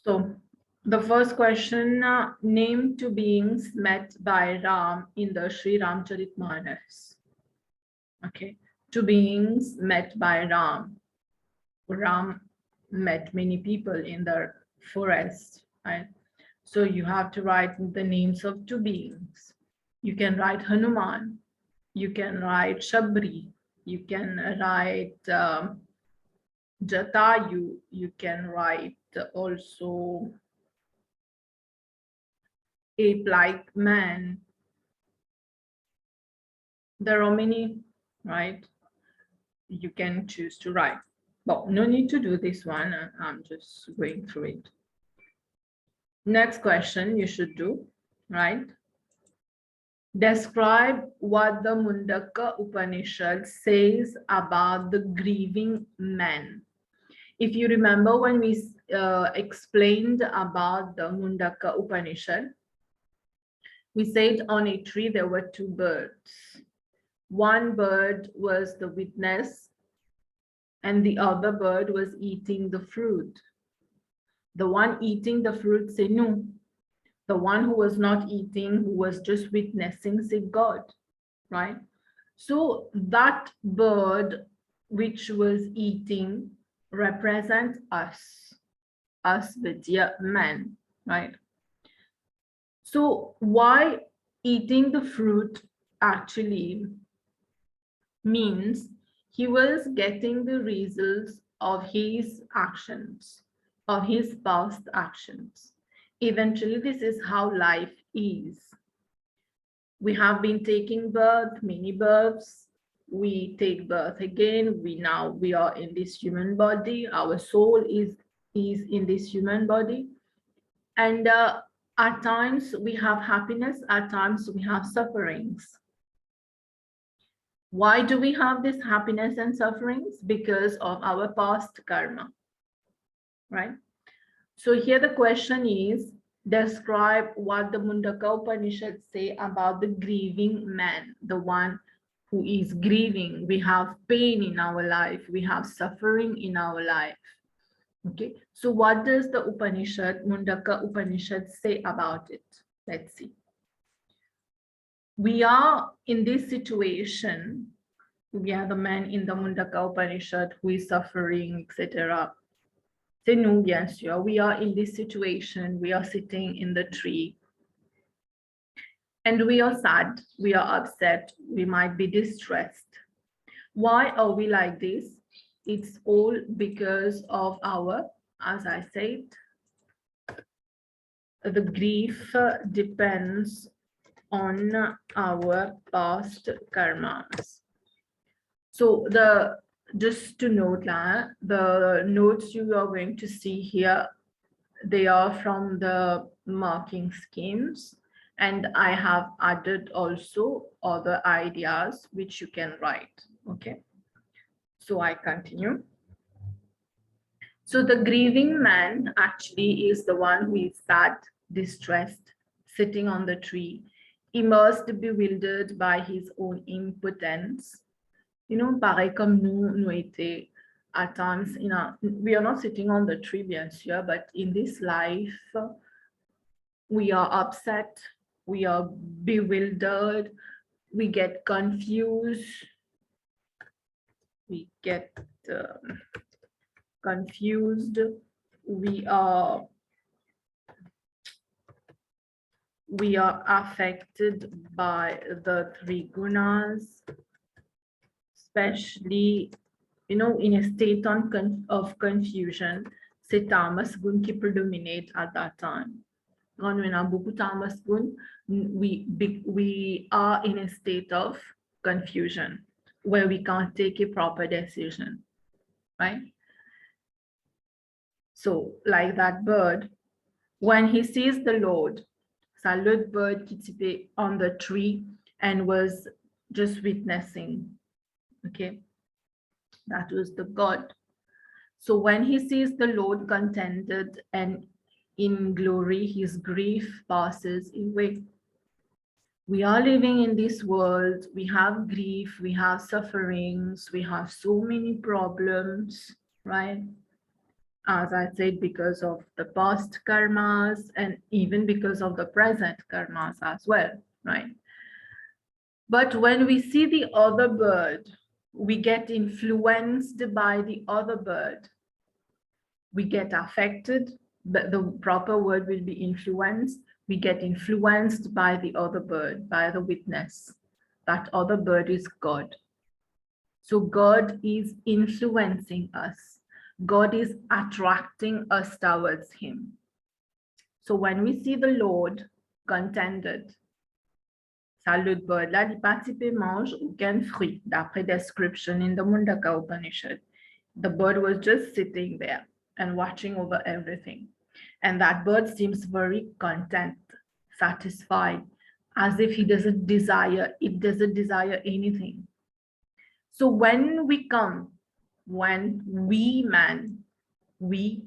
So the first question, name two beings met by Ram in the Sri Ramcharitmanas. Okay, two beings met by Ram. Ram met many people in the forest, right? So you have to write the names of two beings. You can write Hanuman, you can write Shabri, you can write Jatayu, you can write also ape-like man. There are many, right? You can choose to write. Well, no need to do this one. I'm just going through it. Next question you should do, right? Describe what the Mundaka Upanishad says about the grieving man. If you remember when we explained about the Mundaka Upanishad, we said on a tree there were two birds. One bird was the witness and the other bird was eating the fruit. The one eating the fruit said no. The one who was not eating, who was just witnessing, said God, right? So that bird which was eating represents us Vidya men, right? So why eating the fruit actually means he was getting the results of his actions, of his past actions. Eventually, this is how life is. We have been taking birth, many births. We take birth again. We are in this human body. Our soul is in this human body. And at times we have happiness, at times we have sufferings. Why do we have this happiness and sufferings? Because of our past karma, right? So here the question is, describe what the Mundaka Upanishad say about the grieving man, the one who is grieving. We have pain in our life, we have suffering in our life. Okay, so what does the Upanishad, Mundaka Upanishad say about it? Let's see. We are in this situation, we are the man in the Mundaka Upanishad who is suffering, etc. Say no, yes, we are in this situation, we are sitting in the tree and we are sad, we are upset, we might be distressed. Why are we like this? It's all because of our, as I said, the grief depends on our past karmas. So just to note that the notes you are going to see here, they are from the marking schemes, and I have added also other ideas which you can write. Okay, so I continue. So the grieving man actually is the one who is sad, distressed, sitting on the tree, immersed, bewildered by his own impotence. Pareil comme nous étions at times, we are not sitting on the tree, bien sûr, but in this life, we are upset, we are bewildered, we get confused, we get confused, we are affected by the three gunas, especially in a state of confusion. C'est tamas gun qui predominate at that time. When we have beaucoup tamas gun, we are in a state of confusion where we can't take a proper decision, right? So like that bird, when he sees the Lord, ça l'autre bird qui était on the tree and was just witnessing, okay? That was the God. So when he sees the Lord contented and in glory, his grief passes away. We are living in this world, we have grief, we have sufferings, we have so many problems, right? as I said, because of the past karmas and even because of the present karmas as well, right? But when we see the other bird, we get influenced by the other bird. We get affected, but the proper word will be influenced. We get influenced by the other bird, by the witness. That other bird is God. So God is influencing us. God is attracting us towards him. So when we see the Lord contented, ça l'autre bird là, il pas type mange aucun fruit, d'après description in the Mundaka Upanishad. The bird was just sitting there and watching over everything. And that bird seems very content, satisfied, as if it doesn't desire anything. So when we come, when we man, we,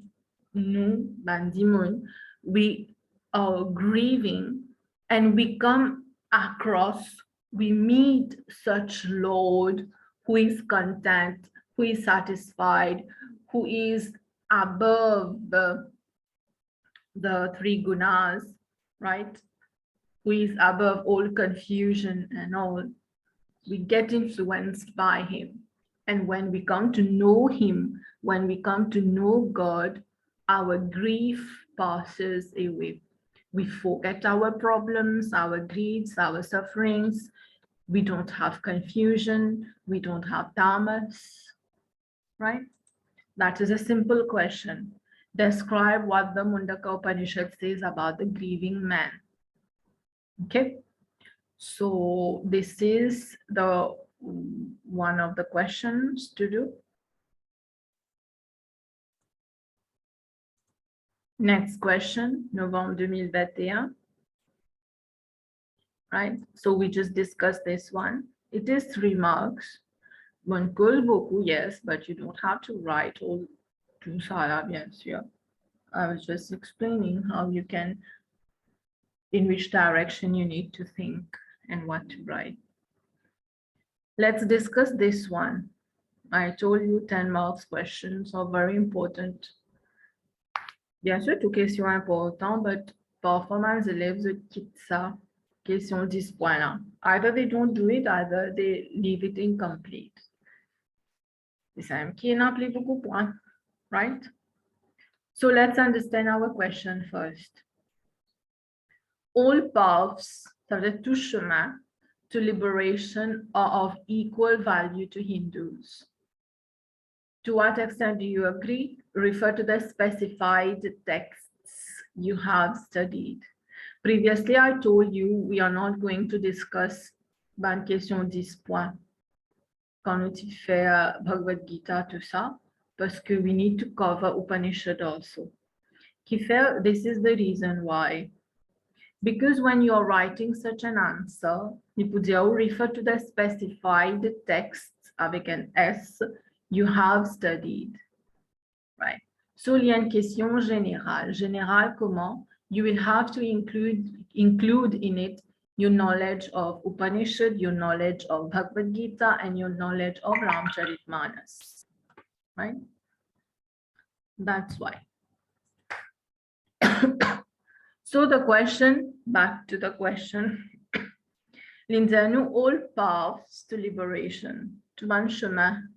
nous, Bandimun, we are grieving and we come across, we meet such Lord who is content, who is satisfied, who is above the three gunas, right? Who is above all confusion and all. We get influenced by him. And when we come to know him, when we come to know God, our grief passes away. We forget our problems, our griefs, our sufferings. We don't have confusion. We don't have tamas, right? That is a simple question. Describe what the Mundaka Upanishad says about the grieving man. Okay. So this is the one of the questions to do. Next question, November 2021. Right, so we just discussed this one. It is 3 marks. One could beaucoup, yes, but you don't have to write all tout ça là, bien sûr. I was just explaining how you can, in which direction you need to think and what to write. Let's discuss this one. I told you 10 marks questions are very important. Bien sûr, toutes questions importantes, but parfois mes élèves quittent ça, question 10 points là. Either they don't do it, either they leave it incomplete. C'est ça qui n'appelait beaucoup points, right? So let's understand our question first. All paths, ça veut dire tout chemin, to liberation are of equal value to Hindus. To what extent do you agree? Refer to the specified texts you have studied. Previously, I told you we are not going to discuss ban question 10 points quand on fait Bhagavad Gita, tout ça, parce que we need to cover Upanishad also. This is the reason why. Because when you are writing such an answer, you refer to the specified texts avec an S you have studied, right? So, il y a une question générale. Générale comment? You will have to include in it your knowledge of Upanishad, your knowledge of Bhagavad Gita, and your knowledge of Ramcharitmanas, right? That's why. So the question, back to the question. L'Indiano, all paths to liberation, to un chemin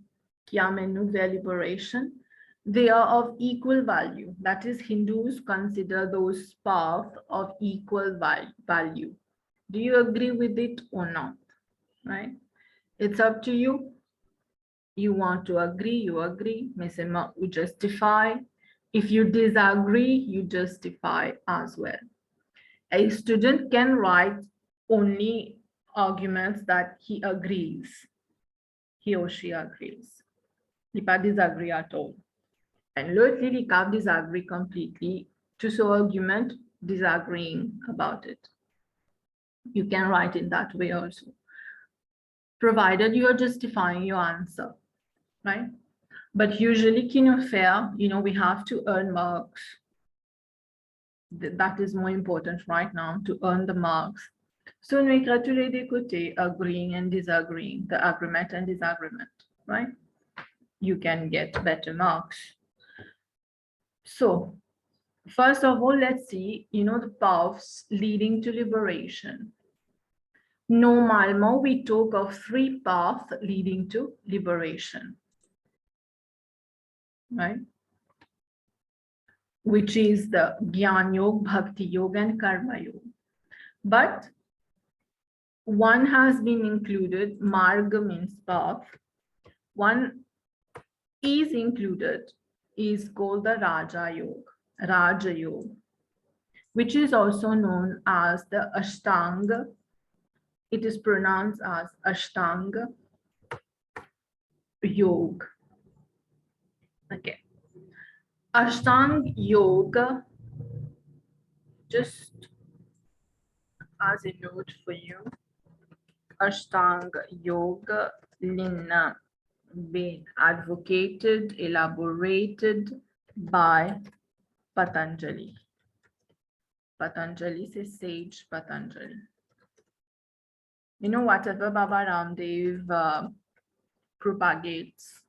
qui amène nous vers liberation, they are of equal value. That is, Hindus consider those paths of equal value. Do you agree with it or not? Right? It's up to you. You want to agree, you agree. You justify. If you disagree, you justify as well. A student can write only arguments that he agrees, he or she agrees. He can't disagree at all. And lately, he can't disagree completely to so argument disagreeing about it. You can write in that way also, provided you are justifying your answer, right? But usually, fair, we have to earn marks. That is more important right now, to earn the marks. So we écrit tous les deux côtés, agreeing and disagreeing, the agreement and disagreement, right? You can get better marks. So first of all, let's see, the paths leading to liberation. Normalement, we talk of 3 paths leading to liberation, right? Which is the Gyan Yoga, Bhakti Yoga, and Karma Yoga. But one has been included, Marga means path. One is included, is called the Raja Yoga, which is also known as the Ashtanga. It is pronounced as Ashtanga Yoga. Okay. Ashtanga Yoga, just as a note for you, Ashtanga Yoga Lina been advocated, elaborated by Patanjali. Patanjali says sage Patanjali. Whatever Baba Ramdev propagates,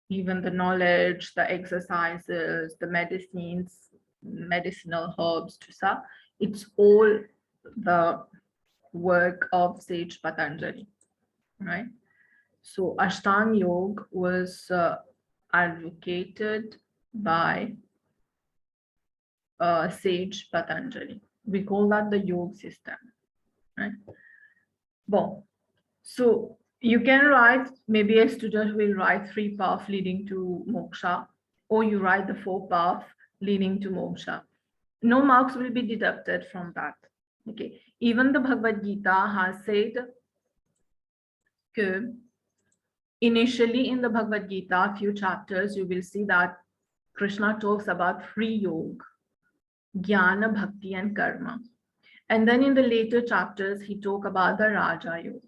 even the knowledge, the exercises, the medicines, medicinal herbs, it's all the work of sage Patanjali, right? So Ashtanga Yoga was advocated by sage Patanjali. We call that the yoga system, right? Bon. So you can write, maybe a student will write 3 paths leading to moksha, or you write the 4 paths leading to moksha. No marks will be deducted from that. Okay. Even the Bhagavad Gita has said that initially in the Bhagavad Gita, few chapters, you will see that Krishna talks about 3 yoga, jnana, bhakti, and karma. And then in the later chapters, he talk about the Raja Yoga.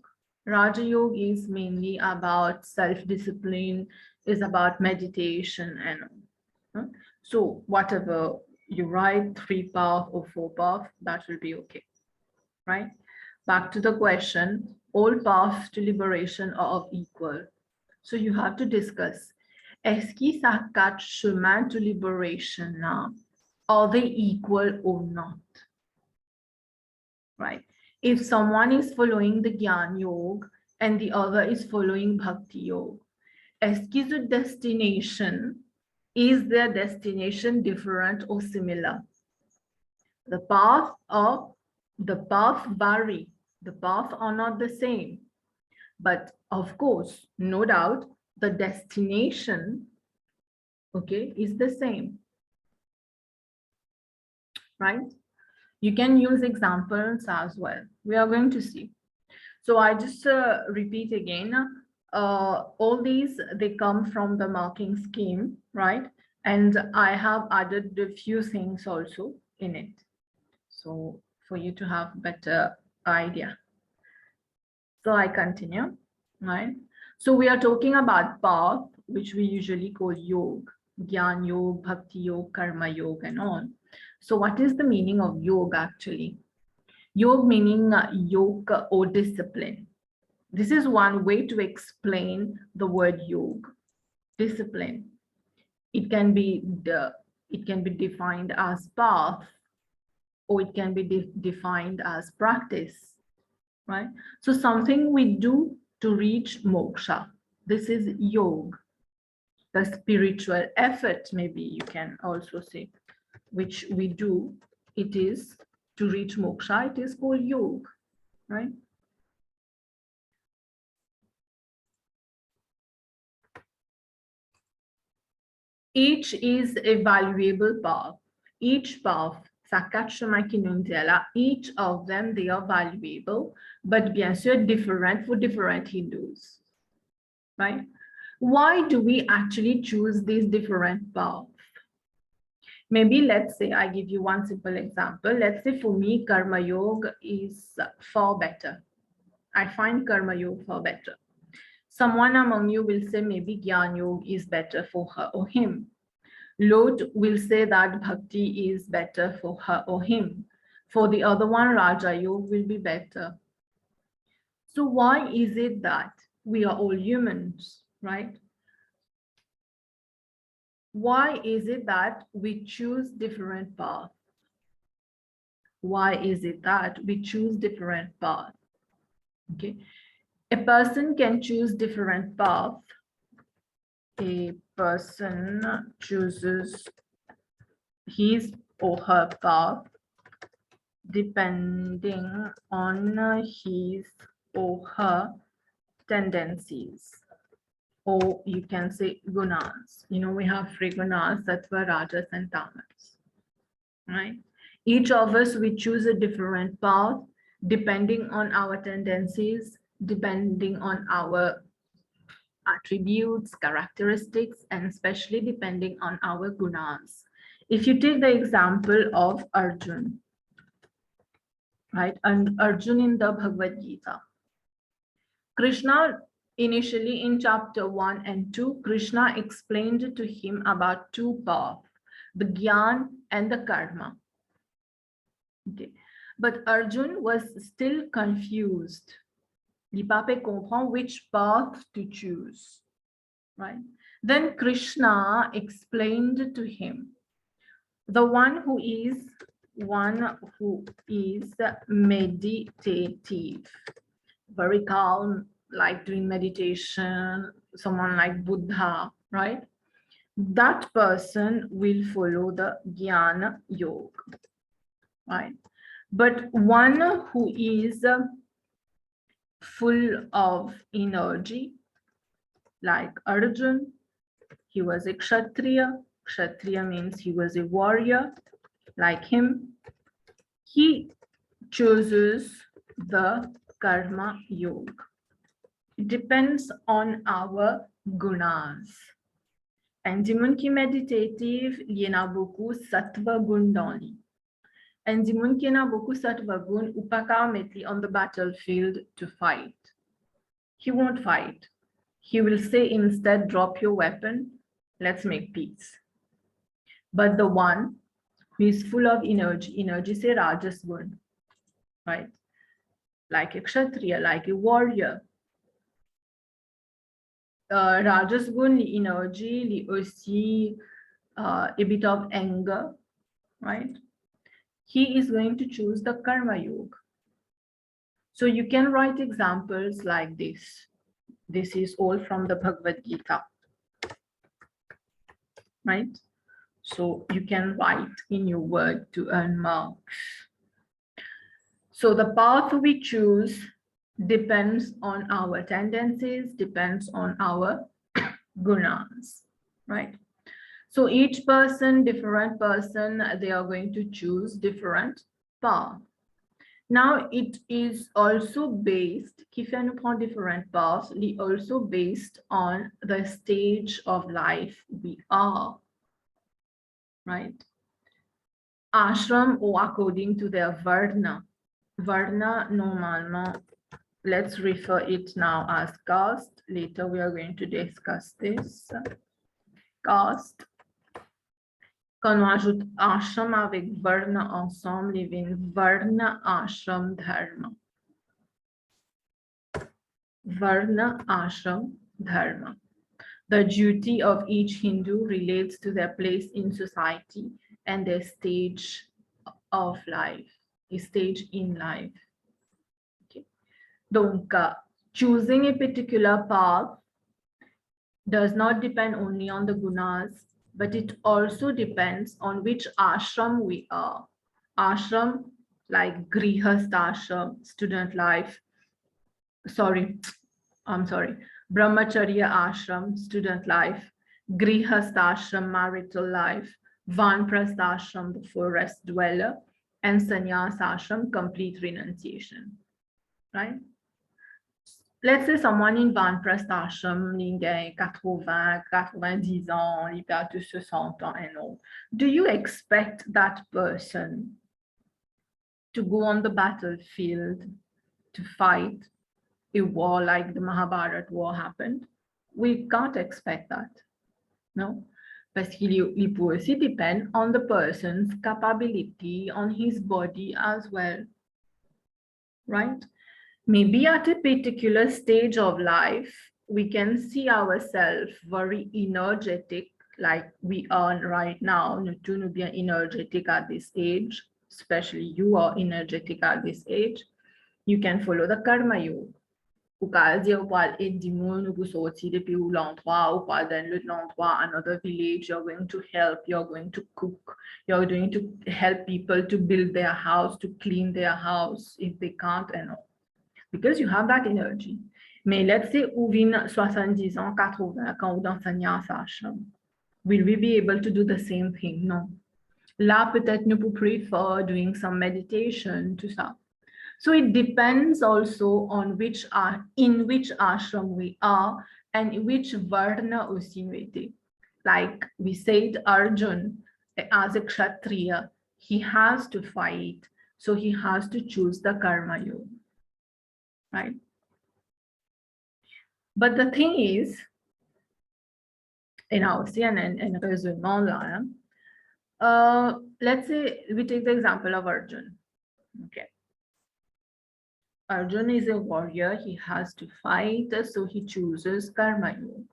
Raja Yoga is mainly about self-discipline, is about meditation and all. So whatever you write, 3 path or 4 path, that will be okay, right? Back to the question, all paths to liberation are of equal. So you have to discuss, est-ce qu'il y a 4 chemins to liberation now? Are they equal or not? Right? If someone is following the Gyan Yoga and the other is following Bhakti Yoga, est-ce que the destination, is their destination different or similar? The path vary. The paths are not the same. But of course, no doubt, the destination, okay, is the same, right? You can use examples as well. We are going to see. So I just repeat again, all these, they come from the marking scheme, right? And I have added a few things also in it. So for you to have better idea. So I continue, right? So we are talking about path, which we usually call yoga, Gyan Yoga, Bhakti Yoga, Karma Yoga, and all. So what is the meaning of yoga actually? Yoga meaning yoga or discipline. This is one way to explain the word yoga, discipline. It can be defined as path, or it can be defined as practice, right? So something we do to reach moksha. This is yoga, the spiritual effort, maybe you can also say, which we do. It is to reach moksha. It is called yoga, right? Each is a valuable path. Each path, each of them, they are valuable, but bien sûr different for different Hindus, right? Why do we actually choose these different paths? Maybe let's say, I give you one simple example. Let's say for me, Karma Yoga is far better. I find Karma Yoga far better. Someone among you will say maybe Gyan Yoga is better for her or him. Lot will say that Bhakti is better for her or him. For the other one, Raja Yoga will be better. So why is it that we are all humans, right? Why is it that we choose different paths? Why is it that we choose different paths? Okay, a person can choose different paths. A person chooses his or her path depending on his or her tendencies, or you can say gunas. You know, we have three gunas, sattva, rajas, and tamas, right? Each of us, we choose a different path depending on our tendencies, depending on our attributes, characteristics, and especially depending on our gunas. If you take the example of Arjun, right? And Arjun in the Bhagavad Gita, Krishna initially in chapter 1 and 2, Krishna explained to him about two paths, the Gyan and the Karma. Okay. But Arjun was still confused. Il n'a pas comprendre which path to choose, right? Then Krishna explained to him, the one who is meditative, very calm, like doing meditation, someone like Buddha, right? That person will follow the Jnana Yoga, right? But one who is full of energy, like Arjun, he was a Kshatriya. Kshatriya means he was a warrior, like him. He chooses the Karma Yoga. It depends on our gunas. And Dimon qui méditative, il y en a beaucoup sattva gun dans lui. And Dimon qui en a beaucoup sattva gun, ou pas qu'à mettre on the battlefield to fight. He won't fight. He will say instead, drop your weapon, let's make peace. But the one who is full of energy say Rajas gun, right? Like a Kshatriya, like a warrior. Rajas gun, energy, aussi a bit of anger, right? He is going to choose the Karma Yoga. So you can write examples like this. This is all from the Bhagavad Gita, right? So you can write in your word to earn marks. So the path we choose depends on our tendencies, depends on our gunas, right? So each person, different person, they are going to choose different path. Now it is also based, if you prend different paths, it is also based on the stage of life we are, right? Ashram or according to their Varna. Varna, normalement, let's refer it now as caste. Later we are going to discuss this. Caste. Quand on ajoute ashram avec varna ensemble, il vient varna ashram dharma. Varna ashram dharma. The duty of each Hindu relates to their place in society and their stage of life, a stage in life. Okay. Donc, choosing a particular path does not depend only on the gunas, but it also depends on which ashram we are. Ashram, like grihast ashram, student life. Brahmacharya ashram, student life. Grihast ashram, marital life. Vanprastha ashram, the forest dweller. And sannyas ashram, complete renunciation. Right? Let's say someone in Vanprastha ashram, il a 80, 90 ans, il a tous 60 ans and all. Do you expect that person to go on the battlefield to fight a war like the Mahabharata war happened? We can't expect that, no? Parce qu'il peut aussi depend on the person's capability, on his body as well, right? Maybe at a particular stage of life, we can see ourselves very energetic like we are right now, nous tous nous bien energetic at this age, especially you are energetic at this age, you can follow the karma yoga. Ou ka dire, ou pas aider du monde, ou sortir depuis l'endroit, ou pas dans l'autre endroit, another village, you're going to help, you're going to cook, you're going to help people to build their house, to clean their house if they can't, and all. Because you have that energy. Mais let's say, ou vient 70 ans, 80, quand vous enseignez en sachant, will we be able to do the same thing? Non. Là, peut-être nous pour prefer doing some meditation, tout ça. So it depends also on in which ashram we are and which varna aussi nous était. Like we said, Arjun, as a kshatriya, he has to fight, so he has to choose the karma yoga, right? But the thing is, in our CNN and raisonnement là, let's say we take the example of Arjun. Okay. Arjun is a warrior, he has to fight, so he chooses karma yoga.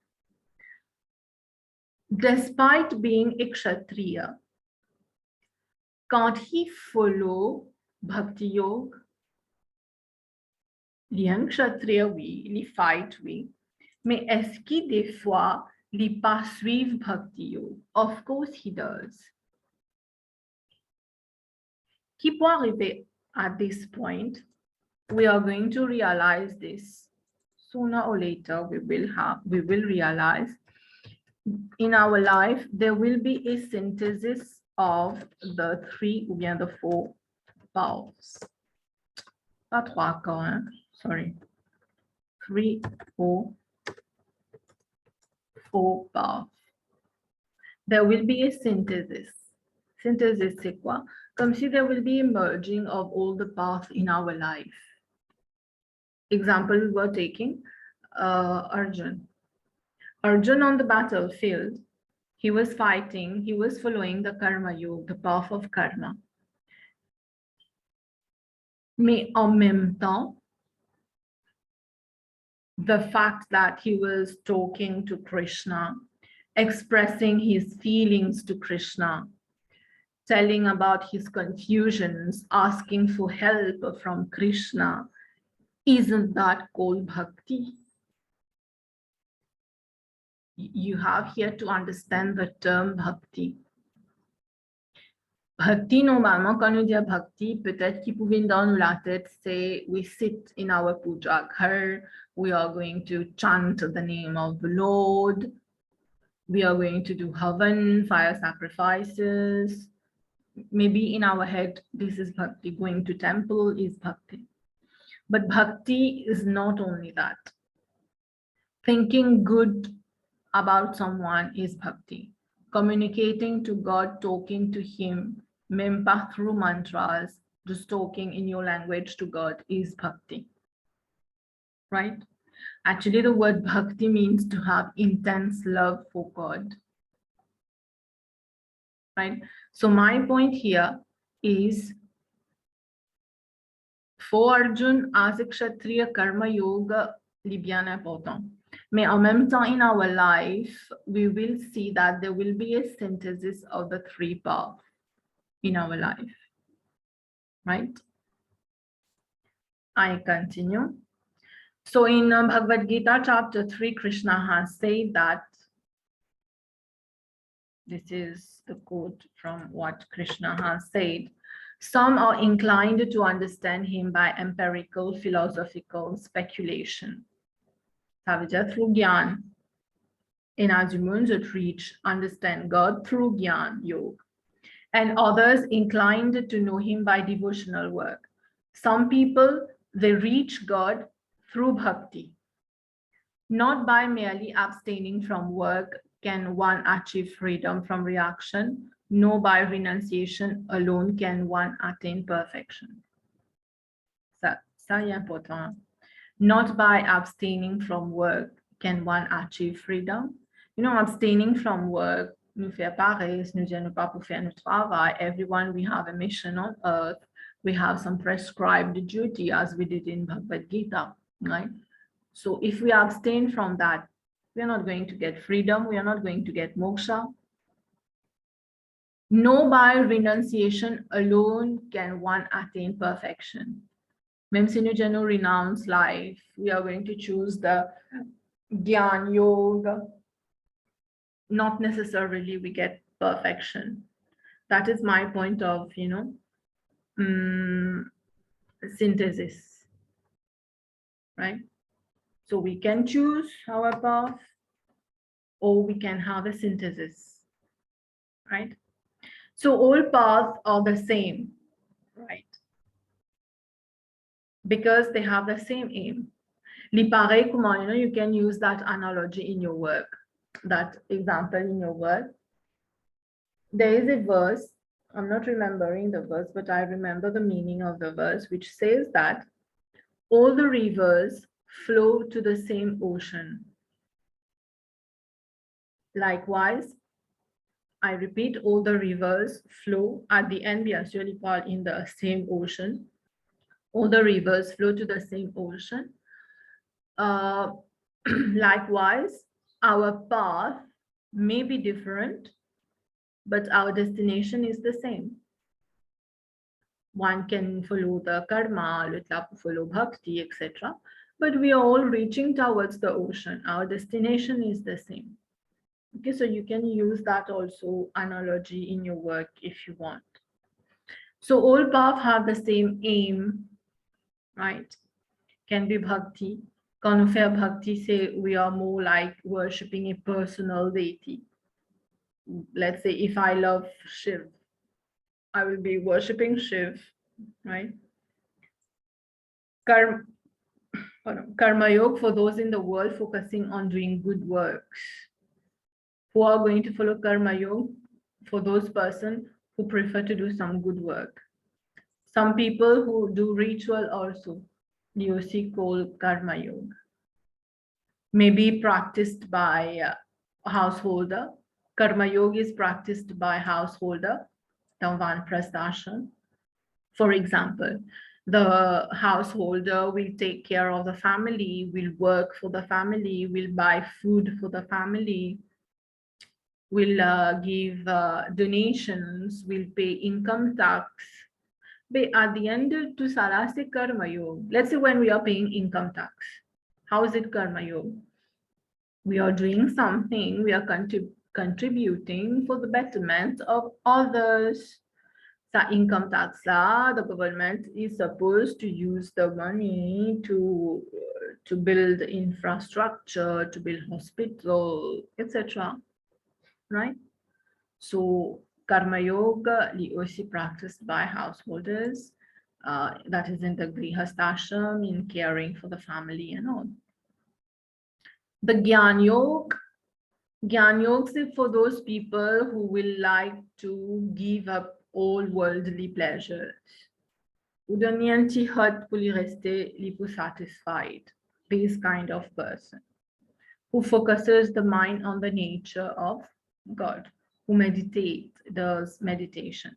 Despite being a kshatriya, can't he follow bhakti yoga? Il est un kshatriya, oui, il fight, oui. Mais est-ce qu'il des fois, il pas suivre bhakti yoga? Of course he does. Qui peut arriver at this point? We are going to realize this sooner or later. We will realize in our life there will be a synthesis of the 3 ou bien the 4 paths. Pas 3 encore, hein? Sorry. 3 or 4 paths. There will be a synthesis. Synthesis, c'est quoi? Comme si there will be a merging of all the paths in our life. Example we were taking, Arjun. Arjun on the battlefield, he was fighting, he was following the karma yoga, the path of karma. Mais en même temps, the fact that he was talking to Krishna, expressing his feelings to Krishna, telling about his confusions, asking for help from Krishna, isn't that called bhakti? You have here to understand the term bhakti. Bhakti, normalement, quand on dit bhakti, peut-être qu'il pouvait dans la tête, c'est we sit in our puja ghar, we are going to chant the name of the Lord, we are going to do havan, fire sacrifices. Maybe in our head, this is bhakti, going to temple is bhakti. But bhakti is not only that. Thinking good about someone is bhakti. Communicating to God, talking to him, mempa through mantras, just talking in your language to God is bhakti, right? Actually, the word bhakti means to have intense love for God, right? So my point here is for Arjun, as a kshatriya, karma yoga est bien important. Mais en même temps, in our life, we will see that there will be a synthesis of the 3 paths in our life, right? I continue. So in Bhagavad Gita chapter 3, Krishna has said that, this is the quote from what Krishna has said, some are inclined to understand him by empirical philosophical speculation. Ça veut dire through Gyan. In Azumun, that reach, understand God through Gyan Yoga. And others inclined to know him by devotional work. Some people, they reach God through bhakti. Not by merely abstaining from work can one achieve freedom from reaction, nor by renunciation alone can one attain perfection. Ça est important. Not by abstaining from work can one achieve freedom. You know, abstaining from work, nous faire paresse, nous ne pas pour faire notre travail. Everyone, we have a mission on earth. We have some prescribed duty as we did in Bhagavad Gita, right? So if we abstain from that, We are not going to get freedom. We are not going to get moksha. No by renunciation alone can one attain perfection. Même si nous allons renounce life, we are going to choose the Gyan Yoga. Not necessarily we get perfection. That is my point of, synthesis, right? So we can choose our path, or we can have a synthesis, right? So all paths are the same, right? Because they have the same aim. Lipare Kumar, you can use that analogy in your work, that example in your work. There is a verse, I'm not remembering the verse, but I remember the meaning of the verse, which says that all the rivers flow to the same ocean. Likewise, I repeat, all the rivers flow at the end, we actually part in the same ocean. All the rivers flow to the same ocean. Likewise, our path may be different, but our destination is the same. One can follow the karma, l'autre follow bhakti, etc. But we are all reaching towards the ocean. Our destination is the same. Okay, so you can use that also analogy in your work if you want. So all paths have the same aim, right? Can be bhakti. Quand on fait bhakti, say we are more like worshipping a personal deity. Let's say if I love Shiv, I will be worshipping Shiv, right? Karma Yoga for those in the world focusing on doing good works. Who are going to follow Karma Yoga? For those persons who prefer to do some good work. Some people who do ritual also, you see called Karma Yoga. May be practiced by a householder. Karma Yoga is practiced by householder, dans Vanprasthashram. For example, the householder will take care of the family, will work for the family, will buy food for the family, will give donations, will pay income tax. But at the end, to Sara se karma yoga. Let's say when we are paying income tax, how is it karma yoga? We are doing something, we are contributing for the betterment of others. So income tax, the government is supposed to use the money to build infrastructure, to build hospital, etc. Right? So Karma Yoga is also practiced by householders. That is in the Grihasthashram, in caring for the family and all. The Gyan Yoga is for those people who will like to give up all worldly pleasures. Udanianti hut puli rester lipu satisfied. This kind of person who focuses the mind on the nature of God, who meditate, does meditation.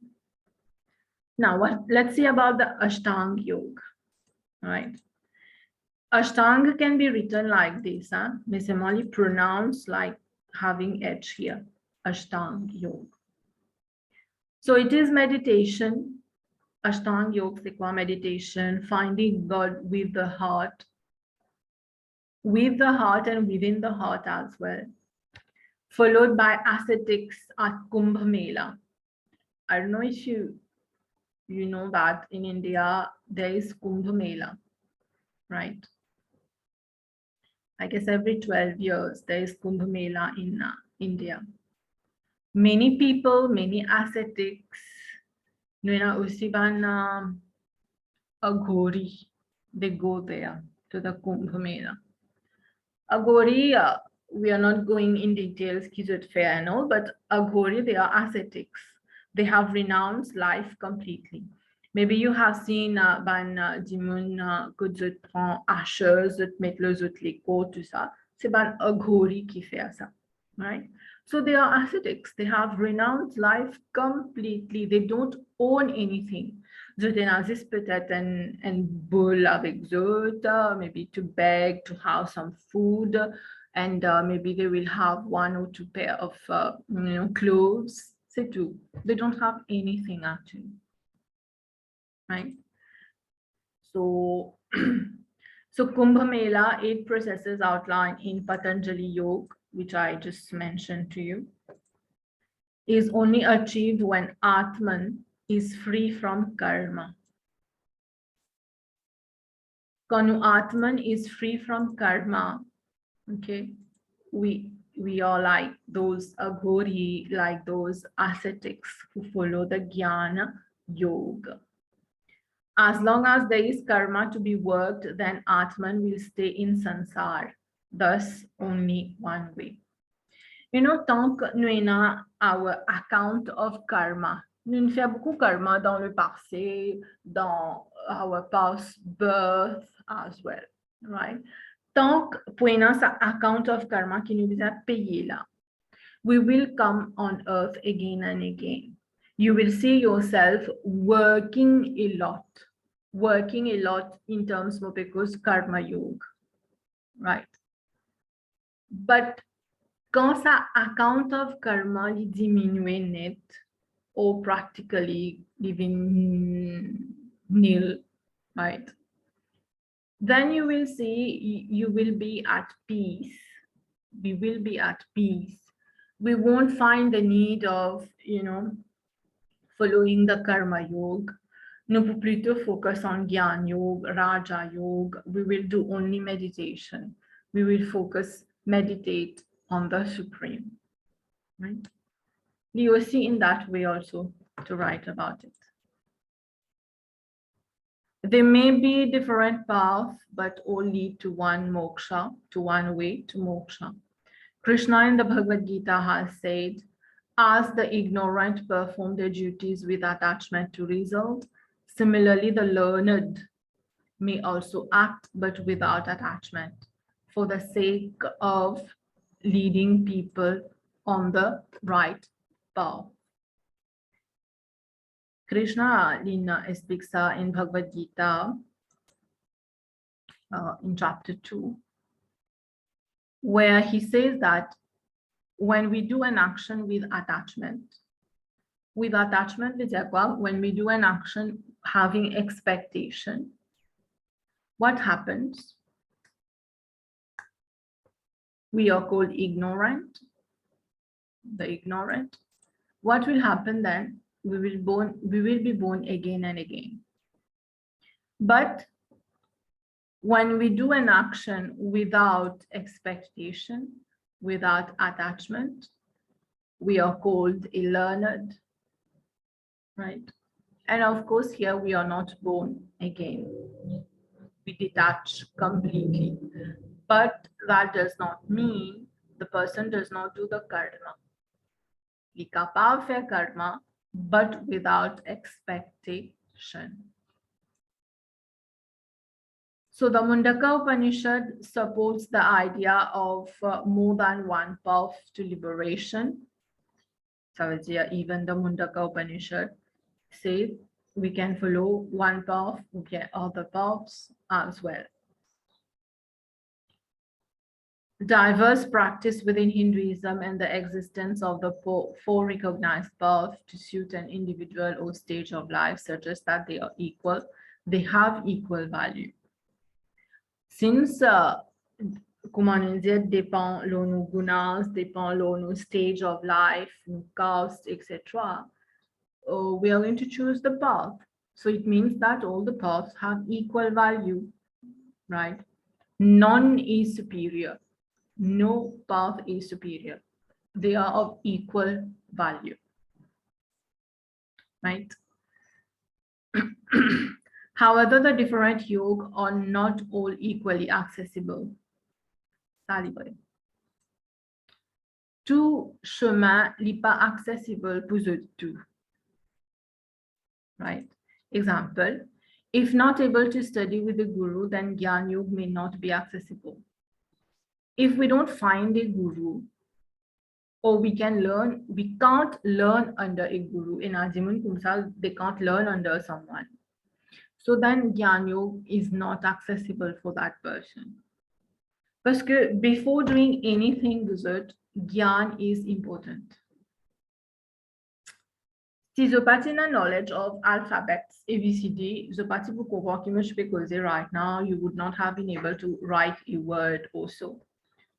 Now, let's see about the Ashtanga Yoga, right? Ashtanga can be written like this, Misemali pronounced like having H here, Ashtanga Yoga. So it is meditation. Ashtanga Yoga is meditation, finding God with the heart and within the heart as well. Followed by ascetics at Kumbh Mela. I don't know if you know that in India there is Kumbh Mela, right? I guess every 12 years there is Kumbh Mela in India. Many people, many ascetics, Usivana Aghori, they go there to the Kumbh Mela. Aghori, we are not going in details, Kizut fair and all, but Aghori, they are ascetics. They have renounced life completely. Maybe you have seen ban Jimun Kuzut prend ashes, zut met le zut l'écho, tout ça. C'est ban Aghori qui fait ça, right? So they are ascetics. They have renounced life completely. They don't own anything. Zeuténasis peut-être and bull avec zut, maybe to beg, to have some food and maybe they will have 1 or 2 pair of clothes. C'est tout. They don't have anything actually, right? So, so Kumbh Mela, 8 processes outlined in Patanjali Yoga, which I just mentioned to you, is only achieved when Atman is free from karma. Kanu Atman is free from karma. Okay, we are like those aghori, like those ascetics who follow the Jnana Yoga. As long as there is karma to be worked, then Atman will stay in sansar. Thus, only one way. Tant que nous avons our account of karma, nous faisons beaucoup karma dans le passé, dans our past birth as well, right? Tant que pour sa account of karma qui nous a payé là, we will come on earth again and again. You will see yourself working a lot in terms of because karma yoga, right? But quand sa account of karma li diminue net or practically living nil, right? Then you will see you will be at peace. We will be at peace. We won't find the need of, following the karma yoga. Nous pouvons plutôt focus on Gyan Yoga, Raja Yoga. We will do only meditation. We will meditate on the Supreme. Right? You will see in that way also to write about it. There may be different paths, but all lead to one moksha, to one way to moksha. Krishna in the Bhagavad Gita has said, as the ignorant perform their duties with attachment to result, similarly, the learned may also act, but without attachment, for the sake of leading people on the right path. Krishna speaks in Bhagavad Gita in chapter 2, where he says that when we do an action with attachment, when we do an action having expectation, what happens? We are called ignorant, the ignorant. What will happen then? We will be born again and again. But when we do an action without expectation, without attachment, we are called a learned, right? And of course, here we are not born again. We detach completely. But that does not mean the person does not do the karma. Il est capable de faire karma, but without expectation. So the Mundaka Upanishad supports the idea of more than one path to liberation. So even the Mundaka Upanishad says we can follow one path, we get other paths as well. Diverse practice within Hinduism and the existence of the four recognized paths to suit an individual or stage of life suggests that they are equal, they have equal value. Since comment on dit, dépend nos gunas, dépend nos stage of life, nos caste, etc., we are going to choose the path. So it means that all the paths have equal value, right? None is superior. No path is superior. They are of equal value, right? However, the different yoga are not all equally accessible. Tout chemin n'est pas accessible pour tout. Right? Example, if not able to study with the guru, then Gyan Yoga may not be accessible. If we don't find a guru, or we can't learn under a guru. In Ajimun Kumsal, they can't learn under someone. So then Gyan Yoga is not accessible for that person. Parce que before doing anything good, gyan is important. Si je pas knowledge of alphabets, ABCD, je pas pour comprendre que je peux causer right now, you would not have been able to write a word also.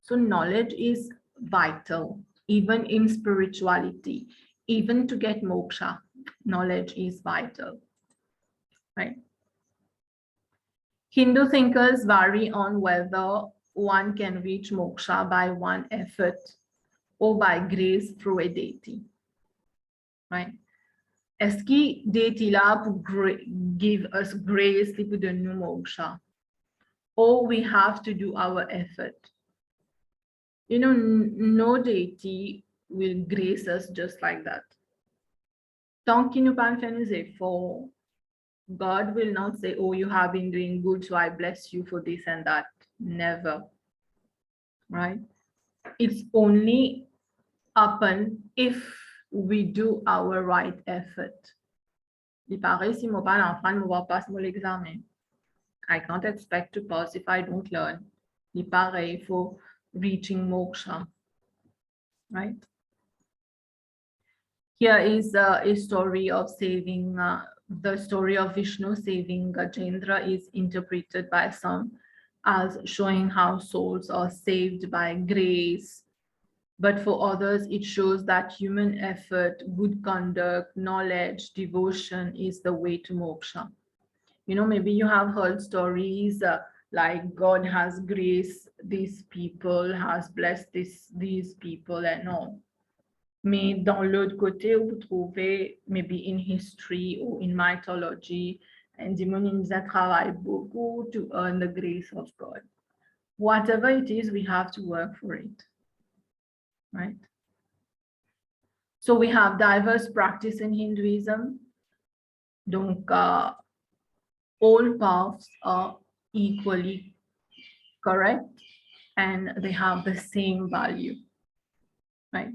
So knowledge is vital, even in spirituality, even to get moksha, knowledge is vital, right? Hindu thinkers vary on whether one can reach moksha by one effort or by grace through a deity, right? Est-ce que deity là pour give us grace pour donner nous moksha? Or we have to do our effort? You know, no deity will grace us just like that. Tant qu'il nous pas fait nos efforts, God will not say, oh, you have been doing good, so I bless you for this and that. Never, right? It's only happen if we do our right effort. Il paraît si mon pas l'enfant ne va pas mon examen. I can't expect to pass if I don't learn. Il paraît for reaching moksha, right? Here is a story of saving, the story of Vishnu saving Gajendra is interpreted by some as showing how souls are saved by grace. But for others, it shows that human effort, good conduct, knowledge, devotion is the way to moksha. You know, maybe you have heard stories like God has graced these people, has blessed these people and all. Mais dans l'autre côté, vous trouvez, maybe in history or in mythology, and demons that travail beaucoup to earn the grace of God. Whatever it is, we have to work for it, right? So we have diverse practice in Hinduism. Donc, all paths are equally correct and they have the same value, right?